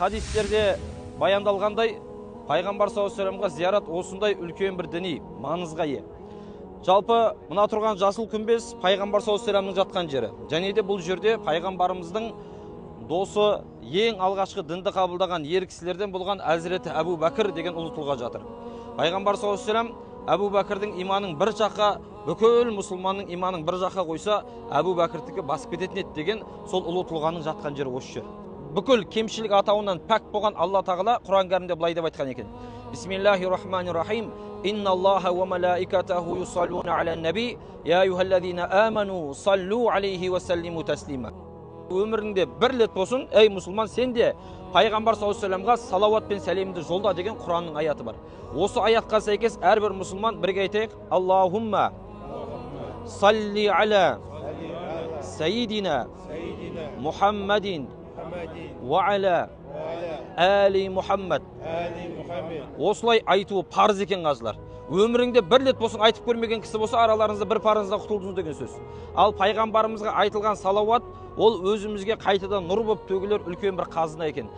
Хадистерде баяндалғандай, пайғамбар саллаллаху алейхи вассаламға зиярат осындай үлкен бір діни маңызға ие. Жалпы мына тұрған жасыл күмбез пайғамбар саллаллаху алейхи вассаламның жатқан жері. Және де бұл жерде пайғамбарымыздың досы, ең алғашқы дінді қабылдаған ер кісілерден болған Әзіреті Әбу Бәкір деген ұлы тұлға жатыр. Пайғамбар саллаллаху алейхи вассалам Әбу Бәкірдің иманын бір жаққа, бүкіл мұсылманның иманын бір жаққа қойса, Әбу Бәкірдікі басып кететін еді деген сол ұлы тұлғаның жатқан жері осы жер. Бүкіл кемшілік атауынан пәк болған Алла тағала Құран кәрімде былай деп айтқан екен: Бисмиллахир-рахманир-рахим. Инналлаха ва малаикатаху юсаллуна алан наби, я аyyuhallazina аману саллу алейхи ва саллиму таслима. Өміріңде бір рет болсын, ей мұсылман, сен де пайғамбар саллаллаху алейхи вассаламға салауат пен сәлемді жолда деген Құранның аяты бар. Осы аятқа сәйкес әрбір мұсылман бірге айтайық: Аллахумма салли аля сайидина Мұхаммадин ва аля али Мұхаммад. Осылай айтуы парыз екен қазылар. Өміріңде бір рет болсын айтып көрмеген кісі болса, араларыңызда бір парыздан құтылдыңыз деген сөз. Ал пайғамбарымызға айтылған салауат, ол өзімізге қайтадан нұр болып төгілер үлкен бір қазына екен.